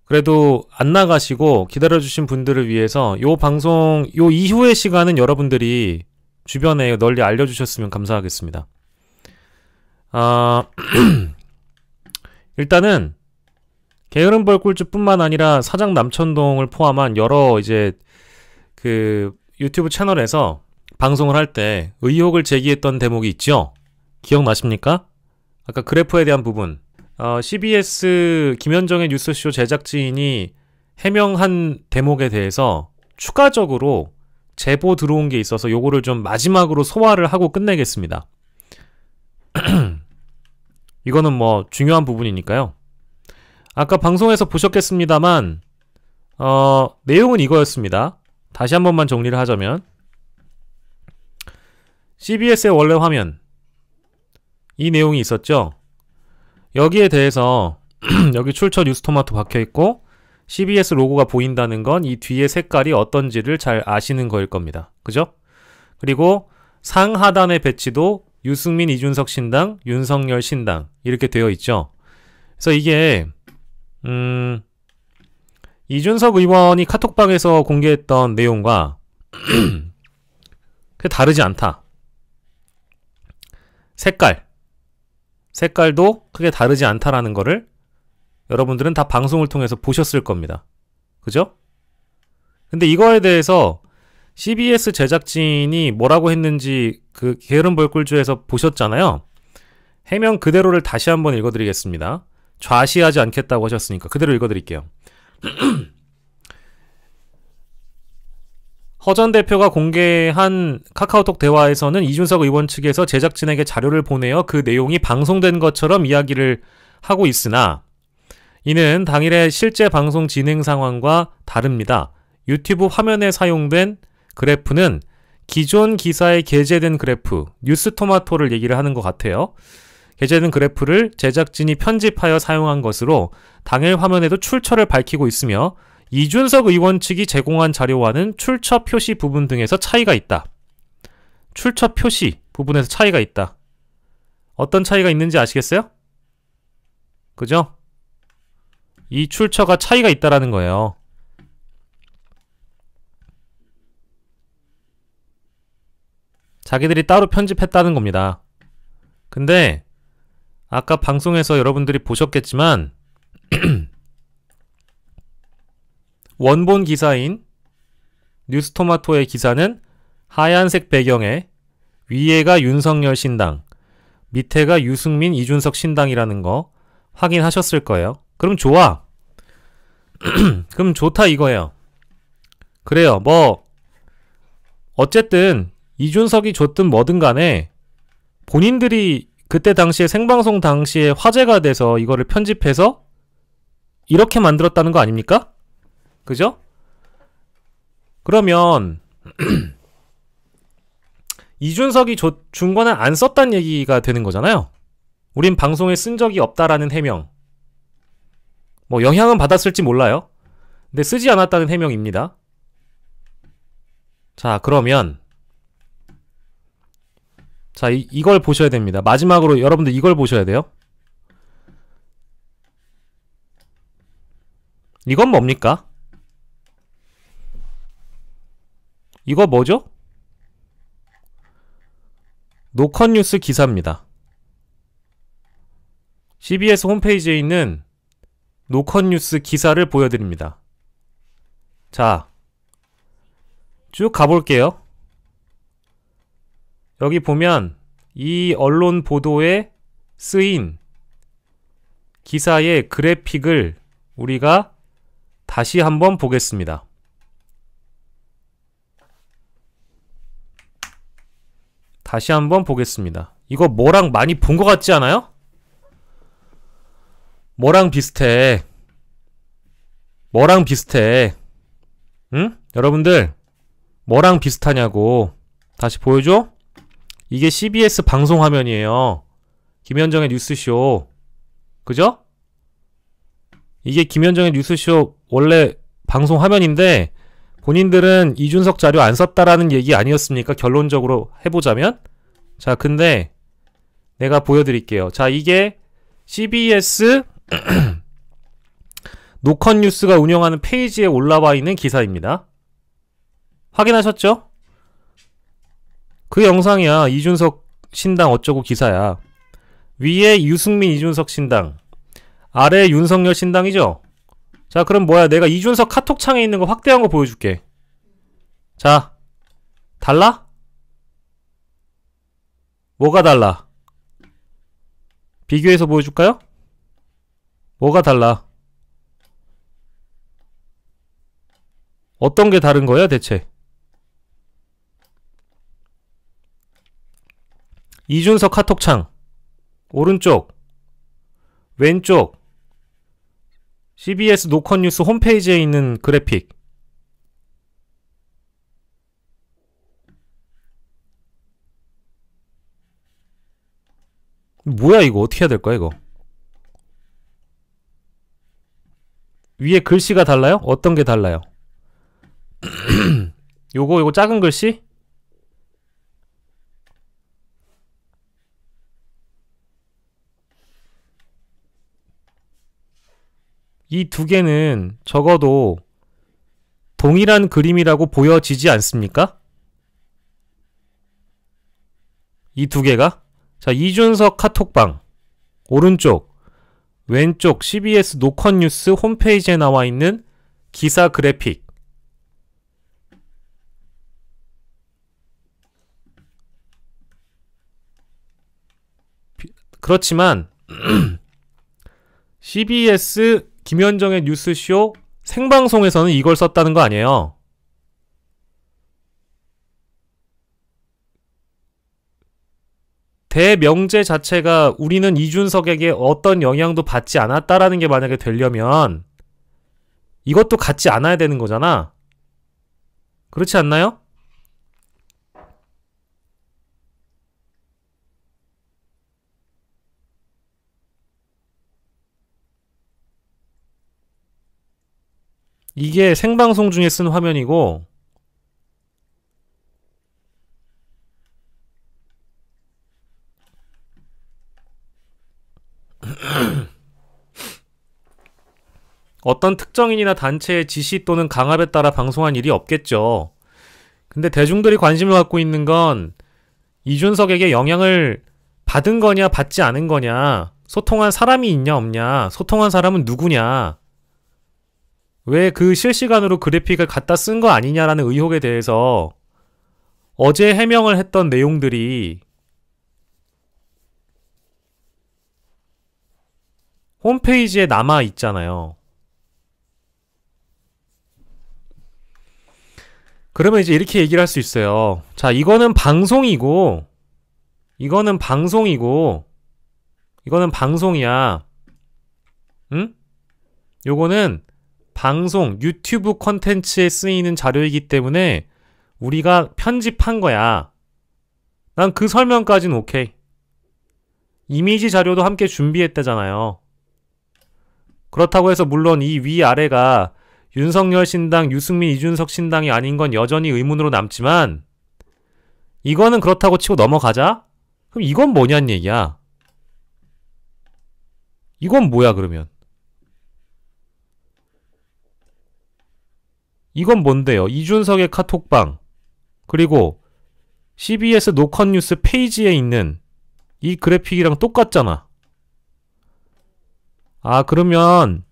그래도 안 나가시고 기다려주신 분들을 위해서 요 방송, 요 이후의 시간은 여러분들이 주변에 널리 알려주셨으면 감사하겠습니다. 일단은 게으름벌 꿀주뿐만 아니라 사장 남천동을 포함한 여러 이제 그 유튜브 채널에서 방송을 할 때 의혹을 제기했던 대목이 있죠? 기억나십니까? 아까 그래프에 대한 부분. CBS 김현정의 뉴스쇼 제작진이 해명한 대목에 대해서 추가적으로 제보 들어온 게 있어서 요거를 좀 마지막으로 소화를 하고 끝내겠습니다. 이거는 뭐 중요한 부분이니까요. 아까 방송에서 보셨겠습니다만 내용은 이거였습니다. 다시 한 번만 정리를 하자면 CBS의 원래 화면 이 내용이 있었죠. 여기에 대해서 여기 출처 뉴스토마토 박혀있고 CBS 로고가 보인다는 건 이 뒤에 색깔이 어떤지를 잘 아시는 거일 겁니다. 그죠? 그리고 상하단의 배치도 유승민, 이준석 신당, 윤석열 신당 이렇게 되어 있죠. 그래서 이게 이준석 의원이 카톡방에서 공개했던 내용과 그게 다르지 않다. 색깔도 크게 다르지 않다라는 거를 여러분들은 다 방송을 통해서 보셨을 겁니다. 그죠? 근데 이거에 대해서 CBS 제작진이 뭐라고 했는지 그 게으름벌꿀주에서 보셨잖아요. 해명 그대로를 다시 한번 읽어드리겠습니다. 좌시하지 않겠다고 하셨으니까 그대로 읽어드릴게요. 허 전 대표가 공개한 카카오톡 대화에서는 이준석 의원 측에서 제작진에게 자료를 보내어 그 내용이 방송된 것처럼 이야기를 하고 있으나 이는 당일의 실제 방송 진행 상황과 다릅니다. 유튜브 화면에 사용된 그래프는 기존 기사에 게재된 그래프, 뉴스토마토를 얘기를 하는 것 같아요. 게재된 그래프를 제작진이 편집하여 사용한 것으로 당일 화면에도 출처를 밝히고 있으며 이준석 의원 측이 제공한 자료와는 출처 표시 부분 등에서 차이가 있다. 출처 표시 부분에서 차이가 있다. 어떤 차이가 있는지 아시겠어요? 그죠? 이 출처가 차이가 있다라는 거예요. 자기들이 따로 편집했다는 겁니다. 근데 아까 방송에서 여러분들이 보셨겠지만 원본 기사인 뉴스토마토의 기사는 하얀색 배경에 위에가 윤석열 신당, 밑에가 유승민, 이준석 신당이라는 거 확인하셨을 거예요. 그럼 좋아. 그럼 좋다 이거예요. 그래요. 뭐 어쨌든 이준석이 줬든 뭐든 간에 본인들이 그때 당시에 생방송 당시에 화제가 돼서 이거를 편집해서 이렇게 만들었다는 거 아닙니까? 그죠? 그러면 이준석이 준 거는 안 썼단 얘기가 되는 거잖아요. 우린 방송에 쓴 적이 없다라는 해명. 뭐 영향은 받았을지 몰라요. 근데 쓰지 않았다는 해명입니다. 자, 그러면 자, 이걸 보셔야 됩니다. 마지막으로 여러분들 이걸 보셔야 돼요. 이건 뭡니까? 이거 뭐죠? 노컷뉴스 기사입니다. CBS 홈페이지에 있는 노컷뉴스 기사를 보여드립니다. 자, 쭉 가볼게요. 여기 보면 이 언론 보도에 쓰인 기사의 그래픽을 우리가 다시 한번 보겠습니다. 다시 한번 보겠습니다. 이거 뭐랑 많이 본 것 같지 않아요? 뭐랑 비슷해? 뭐랑 비슷해? 응? 여러분들 뭐랑 비슷하냐고. 다시 보여줘? 이게 CBS 방송 화면이에요. 김현정의 뉴스쇼. 그죠? 이게 김현정의 뉴스쇼 원래 방송 화면인데 본인들은 이준석 자료 안 썼다라는 얘기 아니었습니까? 결론적으로 해보자면. 자, 근데 내가 보여드릴게요. 자, 이게 CBS 노컷뉴스가 운영하는 페이지에 올라와 있는 기사입니다. 확인하셨죠? 그 영상이야. 이준석 신당 어쩌고 기사야. 위에 유승민 이준석 신당, 아래 윤석열 신당이죠? 자, 그럼 뭐야? 내가 이준석 카톡창에 있는 거 확대한 거 보여줄게. 자, 달라? 뭐가 달라? 비교해서 보여줄까요? 뭐가 달라? 어떤 게 다른 거야, 대체? 이준석 카톡창 오른쪽, 왼쪽 CBS 노컷뉴스 홈페이지에 있는 그래픽. 뭐야 이거? 어떻게 해야 될까 이거? 위에 글씨가 달라요? 어떤 게 달라요? 요거 작은 글씨? 이 두 개는 적어도 동일한 그림이라고 보여지지 않습니까? 이 두 개가? 자, 이준석 카톡방 오른쪽, 왼쪽 CBS 노컷뉴스 홈페이지에 나와 있는 기사 그래픽. 그렇지만 CBS 김현정의 뉴스쇼 생방송에서는 이걸 썼다는 거 아니에요. 대명제 자체가 우리는 이준석에게 어떤 영향도 받지 않았다라는 게 만약에 되려면 이것도 갖지 않아야 되는 거잖아. 그렇지 않나요? 이게 생방송 중에 쓴 화면이고 어떤 특정인이나 단체의 지시 또는 강압에 따라 방송한 일이 없겠죠. 근데 대중들이 관심을 갖고 있는 건 이준석에게 영향을 받은 거냐 받지 않은 거냐, 소통한 사람이 있냐 없냐, 소통한 사람은 누구냐, 왜 그 실시간으로 그래픽을 갖다 쓴 거 아니냐라는 의혹에 대해서 어제 해명을 했던 내용들이 홈페이지에 남아 있잖아요. 그러면 이제 이렇게 얘기를 할 수 있어요. 자, 이거는 방송이고 이거는 방송이야. 응? 요거는 방송, 유튜브 콘텐츠에 쓰이는 자료이기 때문에 우리가 편집한 거야. 난 그 설명까지는 오케이. 이미지 자료도 함께 준비했다잖아요. 그렇다고 해서 물론 이 위아래가 윤석열 신당, 유승민, 이준석 신당이 아닌 건 여전히 의문으로 남지만 이거는 그렇다고 치고 넘어가자? 그럼 이건 뭐냐는 얘기야. 이건 뭐야 그러면? 이건 뭔데요? 이준석의 카톡방 그리고 CBS 노컷뉴스 페이지에 있는 이 그래픽이랑 똑같잖아. 아, 그러면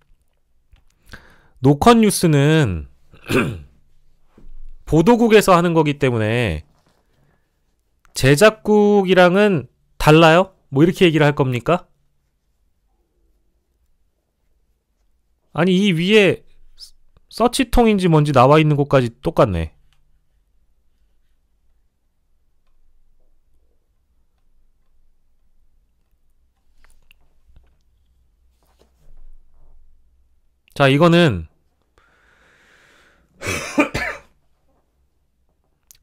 노컷뉴스는 보도국에서 하는 거기 때문에 제작국이랑은 달라요? 뭐 이렇게 얘기를 할 겁니까? 아니, 이 위에 서치통인지 뭔지 나와 있는 곳까지 똑같네. 자, 이거는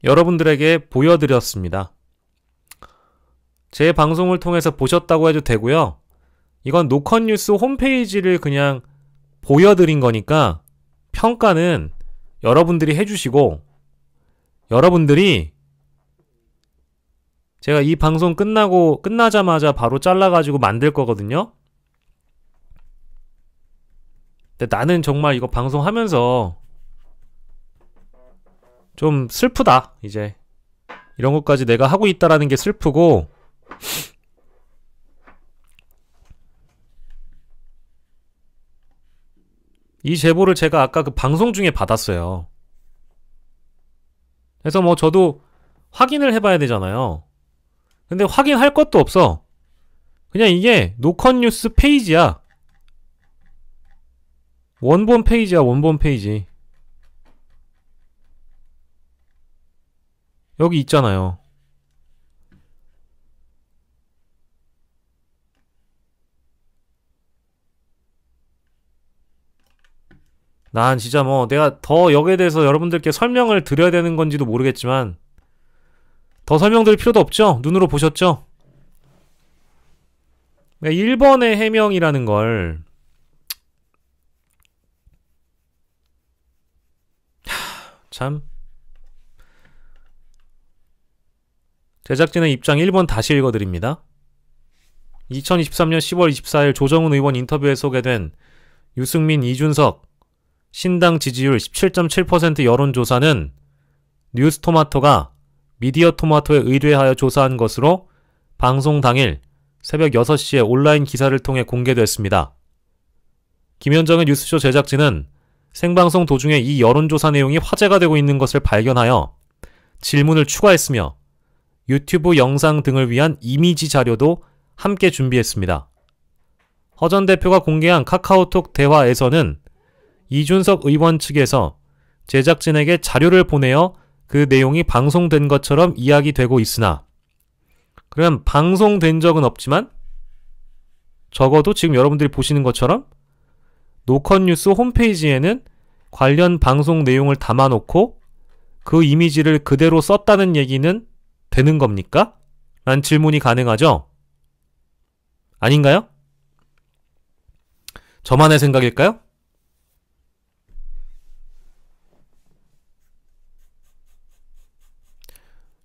여러분들에게 보여드렸습니다. 제 방송을 통해서 보셨다고 해도 되고요. 이건 노컷뉴스 홈페이지를 그냥 보여드린 거니까 평가는 여러분들이 해주시고, 여러분들이 제가 이 방송 끝나자마자 바로 잘라가지고 만들 거거든요. 근데 나는 정말 이거 방송하면서 좀 슬프다. 이제 이런 것까지 내가 하고 있다라는 게 슬프고, 이 제보를 제가 아까 그 방송 중에 받았어요. 그래서 뭐 저도 확인을 해봐야 되잖아요. 근데 확인할 것도 없어. 그냥 이게 노컷뉴스 페이지야. 원본 페이지야, 원본 페이지. 여기 있잖아요. 난 진짜 뭐 내가 더 여기에 대해서 여러분들께 설명을 드려야 되는 건지도 모르겠지만 더 설명드릴 필요도 없죠? 눈으로 보셨죠? 1번의 해명이라는 걸 참, 제작진의 입장 1번 다시 읽어드립니다. 2023년 10월 24일 조정훈 의원 인터뷰에 소개된 유승민, 이준석 신당 지지율 17.7% 여론조사는 뉴스토마토가 미디어토마토에 의뢰하여 조사한 것으로 방송 당일 새벽 6시에 온라인 기사를 통해 공개됐습니다. 김현정의 뉴스쇼 제작진은 생방송 도중에 이 여론조사 내용이 화제가 되고 있는 것을 발견하여 질문을 추가했으며 유튜브 영상 등을 위한 이미지 자료도 함께 준비했습니다. 허 전 대표가 공개한 카카오톡 대화에서는 이준석 의원 측에서 제작진에게 자료를 보내어 그 내용이 방송된 것처럼 이야기되고 있으나, 그럼 방송된 적은 없지만 적어도 지금 여러분들이 보시는 것처럼 노컷뉴스 홈페이지에는 관련 방송 내용을 담아놓고 그 이미지를 그대로 썼다는 얘기는 되는 겁니까? 라는 질문이 가능하죠? 아닌가요? 저만의 생각일까요?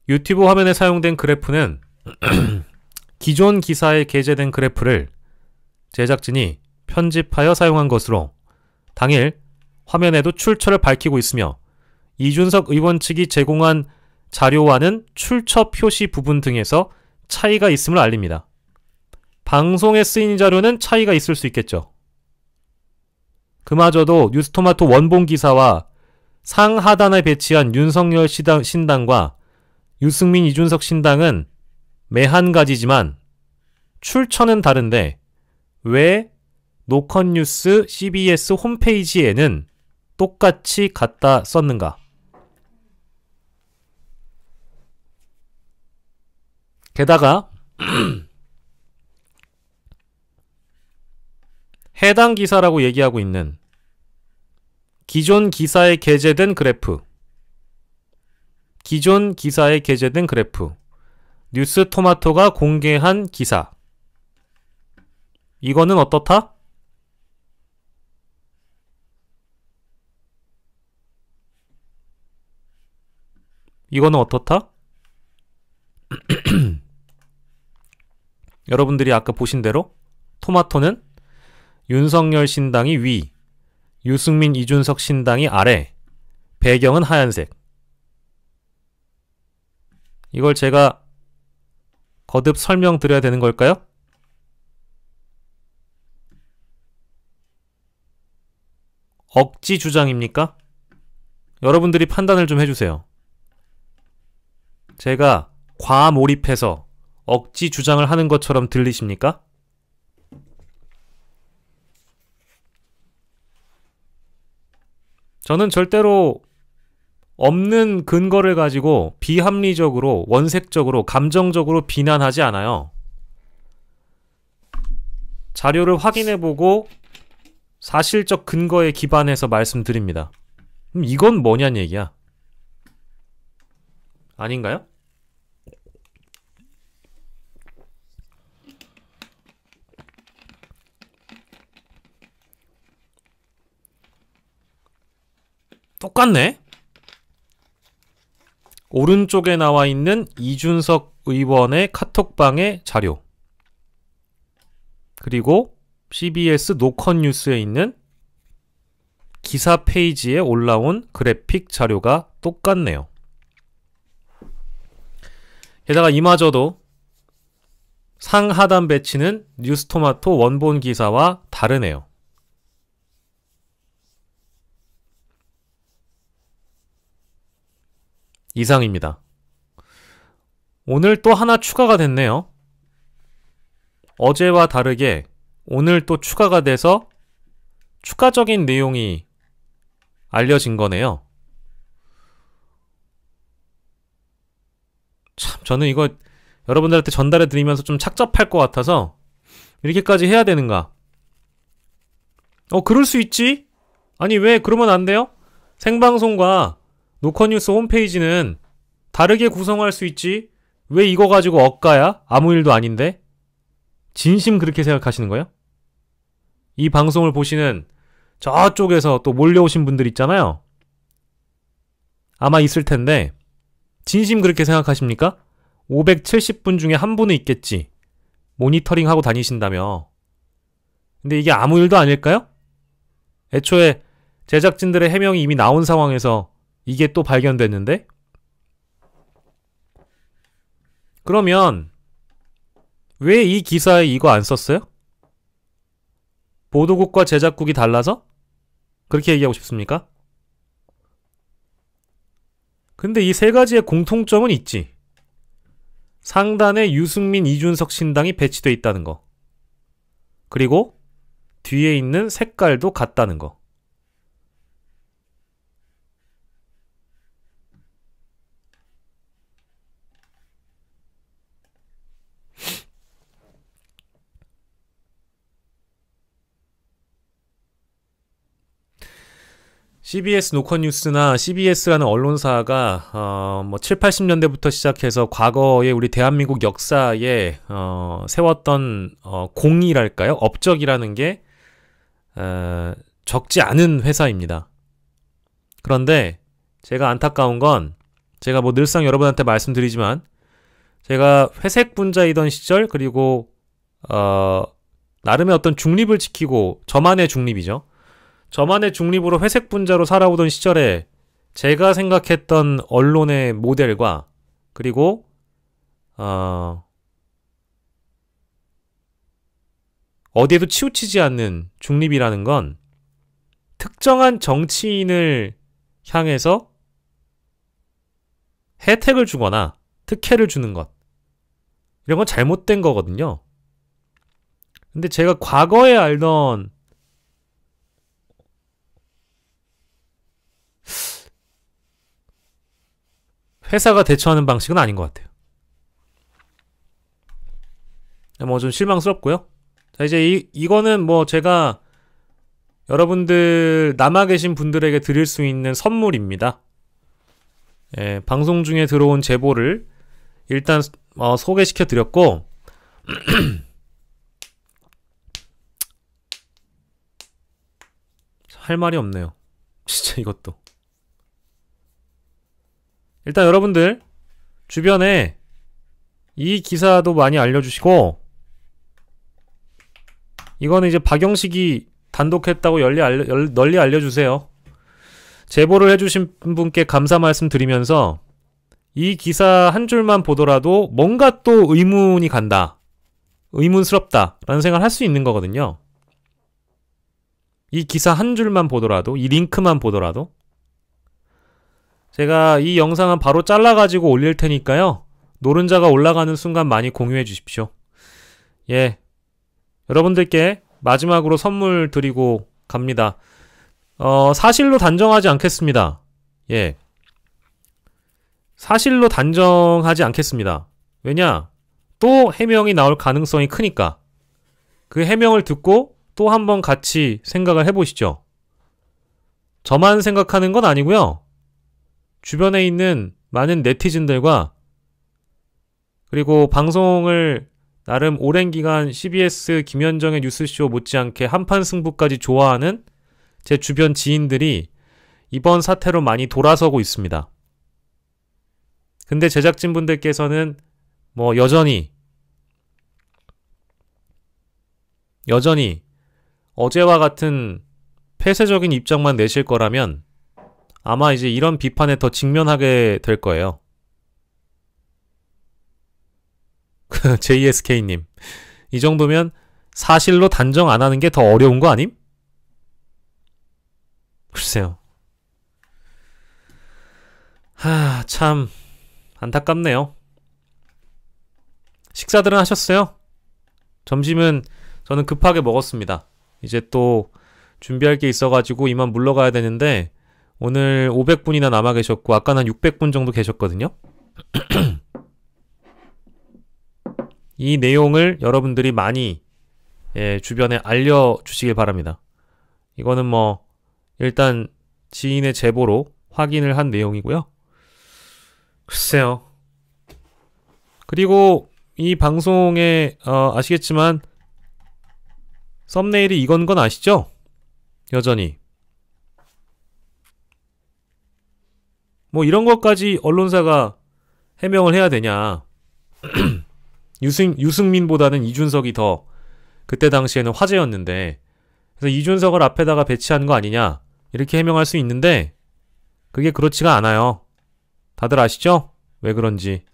유튜브 화면에 사용된 그래프는 기존 기사에 게재된 그래프를 제작진이 편집하여 사용한 것으로 당일 화면에도 출처를 밝히고 있으며 이준석 의원 측이 제공한 자료와는 출처 표시 부분 등에서 차이가 있음을 알립니다. 방송에 쓰인 자료는 차이가 있을 수 있겠죠. 그마저도 뉴스토마토 원본 기사와 상하단에 배치한 윤석열 신당과 유승민, 이준석 신당은 매한 가지지만 출처는 다른데 왜 노컷뉴스 CBS 홈페이지에는 똑같이 갖다 썼는가? 게다가 해당 기사라고 얘기하고 있는 기존 기사에 게재된 그래프, 기존 기사에 게재된 그래프, 뉴스토마토가 공개한 기사, 이거는 어떻다? 이거는 어떻다? 여러분들이 아까 보신 대로 토마토는 윤석열 신당이 위, 유승민, 이준석 신당이 아래, 배경은 하얀색. 이걸 제가 거듭 설명드려야 되는 걸까요? 억지 주장입니까? 여러분들이 판단을 좀 해주세요. 제가 과몰입해서 억지 주장을 하는 것처럼 들리십니까? 저는 절대로 없는 근거를 가지고 비합리적으로, 원색적으로, 감정적으로 비난하지 않아요. 자료를 확인해보고 사실적 근거에 기반해서 말씀드립니다. 그럼 이건 뭐냐는 얘기야. 아닌가요? 똑같네? 오른쪽에 나와 있는 이준석 의원의 카톡방의 자료, 그리고 CBS 노컷뉴스에 있는 기사 페이지에 올라온 그래픽 자료가 똑같네요. 게다가 이마저도 상하단 배치는 뉴스토마토 원본 기사와 다르네요. 이상입니다. 오늘 또 하나 추가가 됐네요. 어제와 다르게 오늘 또 추가가 돼서 추가적인 내용이 알려진 거네요. 참, 저는 이거 여러분들한테 전달해 드리면서 좀 착잡할 것 같아서 이렇게까지 해야 되는가? 그럴 수 있지? 아니, 왜 그러면 안 돼요? 생방송과 노컷뉴스 홈페이지는 다르게 구성할 수 있지? 왜 이거 가지고 억가야? 아무 일도 아닌데? 진심 그렇게 생각하시는 거예요? 이 방송을 보시는 저쪽에서 또 몰려오신 분들 있잖아요. 아마 있을 텐데 진심 그렇게 생각하십니까? 570분 중에 한 분은 있겠지. 모니터링하고 다니신다며. 근데 이게 아무 일도 아닐까요? 애초에 제작진들의 해명이 이미 나온 상황에서 이게 또 발견됐는데? 그러면 왜 이 기사에 이거 안 썼어요? 보도국과 제작국이 달라서? 그렇게 얘기하고 싶습니까? 근데 이 세 가지의 공통점은 있지. 상단에 유승민, 이준석 신당이 배치되어 있다는 거. 그리고 뒤에 있는 색깔도 같다는 거. CBS 노컷뉴스나 CBS라는 언론사가 뭐 7, 80년대부터 시작해서 과거에 우리 대한민국 역사에 세웠던 공이랄까요? 업적이라는 게 적지 않은 회사입니다. 그런데 제가 안타까운 건 제가 뭐 늘상 여러분한테 말씀드리지만 제가 회색 분자이던 시절 그리고 나름의 어떤 중립을 지키고 저만의 중립이죠. 저만의 중립으로 회색 분자로 살아오던 시절에 제가 생각했던 언론의 모델과 그리고 어디에도 치우치지 않는 중립이라는 건 특정한 정치인을 향해서 혜택을 주거나 특혜를 주는 것 이런 건 잘못된 거거든요. 근데 제가 과거에 알던 회사가 대처하는 방식은 아닌 것 같아요. 뭐 좀 실망스럽고요. 자, 이제 이거는 뭐 제가 여러분들 남아 계신 분들에게 드릴 수 있는 선물입니다. 예, 방송 중에 들어온 제보를 일단 소개시켜 드렸고 할 말이 없네요. 진짜 이것도. 일단 여러분들 주변에 이 기사도 많이 알려주시고 이거는 이제 박영식이 단독했다고 널리 알려주세요. 제보를 해주신 분께 감사 말씀 드리면서 이 기사 한 줄만 보더라도 뭔가 또 의문이 간다. 의문스럽다 라는 생각을 할 수 있는 거거든요. 이 기사 한 줄만 보더라도 이 링크만 보더라도 제가 이 영상은 바로 잘라가지고 올릴 테니까요. 노른자가 올라가는 순간 많이 공유해 주십시오. 예, 여러분들께 마지막으로 선물 드리고 갑니다. 사실로 단정하지 않겠습니다. 예, 사실로 단정하지 않겠습니다. 왜냐? 또 해명이 나올 가능성이 크니까. 그 해명을 듣고 또 한번 같이 생각을 해보시죠. 저만 생각하는 건 아니고요. 주변에 있는 많은 네티즌들과 그리고 방송을 나름 오랜 기간 CBS 김현정의 뉴스쇼 못지않게 한판 승부까지 좋아하는 제 주변 지인들이 이번 사태로 많이 돌아서고 있습니다. 근데 제작진분들께서는 뭐 여전히 어제와 같은 폐쇄적인 입장만 내실 거라면 아마 이제 이런 비판에 더 직면하게 될 거예요. JSK님, 이 정도면 사실로 단정 안 하는 게 더 어려운 거 아님? 글쎄요. 참 안타깝네요. 식사들은 하셨어요? 점심은 저는 급하게 먹었습니다. 이제 또 준비할 게 있어가지고 이만 물러가야 되는데 오늘 500분이나 남아 계셨고 아까는 한 600분 정도 계셨거든요. 이 내용을 여러분들이 많이 주변에 알려주시길 바랍니다. 이거는 뭐 일단 지인의 제보로 확인을 한 내용이고요. 글쎄요. 그리고 이 방송에 아시겠지만 썸네일이 이건 건 아시죠? 여전히 뭐 이런 것까지 언론사가 해명을 해야 되냐. 유승민보다는 이준석이 더 그때 당시에는 화제였는데 그래서 이준석을 앞에다가 배치한 거 아니냐 이렇게 해명할 수 있는데 그게 그렇지가 않아요. 다들 아시죠? 왜 그런지.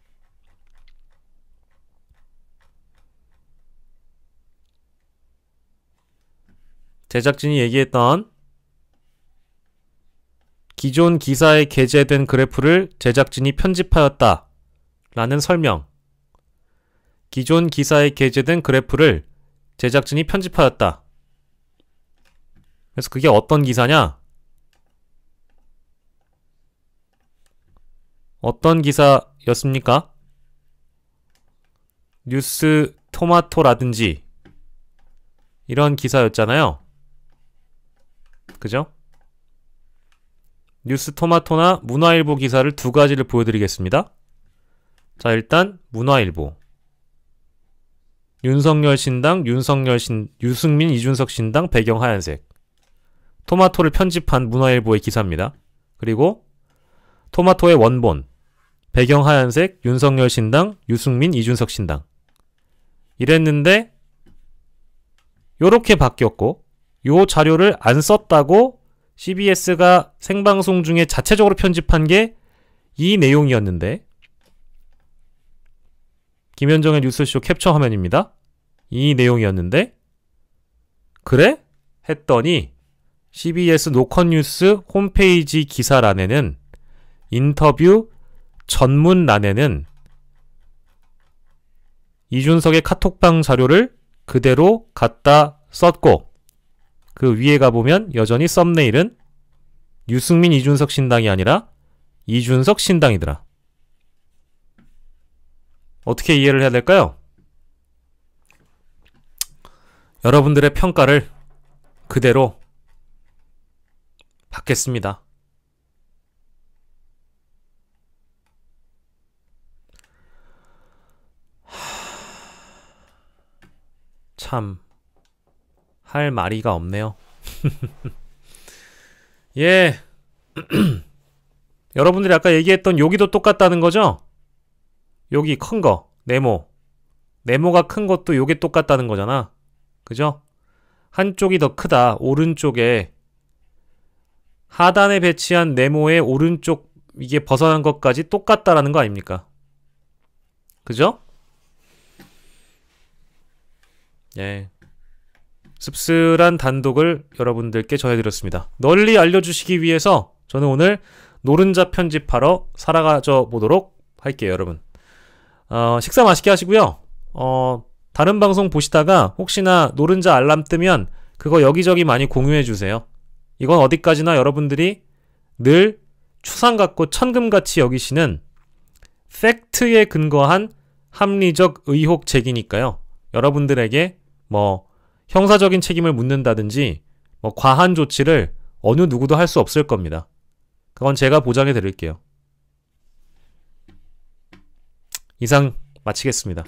제작진이 얘기했던 기존 기사에 게재된 그래프를 제작진이 편집하였다 라는 설명. 기존 기사에 게재된 그래프를 제작진이 편집하였다. 그래서 그게 어떤 기사냐? 어떤 기사였습니까? 뉴스 토마토라든지 이런 기사였잖아요. 그죠? 뉴스 토마토나 문화일보 기사를 두 가지를 보여드리겠습니다. 자, 일단 문화일보. 윤석열 신당, 유승민, 이준석 신당, 배경 하얀색. 토마토를 편집한 문화일보의 기사입니다. 그리고 토마토의 원본. 배경 하얀색, 윤석열 신당, 유승민, 이준석 신당. 이랬는데 요렇게 바뀌었고 요 자료를 안 썼다고 CBS가 생방송 중에 자체적으로 편집한 게 이 내용이었는데 김현정의 뉴스쇼 캡처 화면입니다. 이 내용이었는데 그래? 했더니 CBS 노컷뉴스 홈페이지 기사란에는 인터뷰 전문란에는 이준석의 카톡방 자료를 그대로 갖다 썼고 그 위에 가보면 여전히 썸네일은 유승민 이준석 신당이 아니라 이준석 신당이더라. 어떻게 이해를 해야 될까요? 여러분들의 평가를 그대로 받겠습니다. 참 할 말이가 없네요. 예. 여러분들이 아까 얘기했던 여기도 똑같다는 거죠? 여기 큰 거, 네모. 네모가 큰 것도 요게 똑같다는 거잖아. 그죠? 한쪽이 더 크다. 오른쪽에 하단에 배치한 네모의 오른쪽 이게 벗어난 것까지 똑같다라는 거 아닙니까? 그죠? 예. 씁쓸한 단독을 여러분들께 전해드렸습니다. 널리 알려주시기 위해서 저는 오늘 노른자 편집하러 살아가져 보도록 할게요, 여러분. 식사 맛있게 하시고요. 다른 방송 보시다가 혹시나 노른자 알람 뜨면 그거 여기저기 많이 공유해주세요. 이건 어디까지나 여러분들이 늘 추상 같고 천금같이 여기시는 팩트에 근거한 합리적 의혹 제기니까요. 여러분들에게 뭐 형사적인 책임을 묻는다든지 뭐 과한 조치를 어느 누구도 할 수 없을 겁니다. 그건 제가 보장해 드릴게요. 이상 마치겠습니다.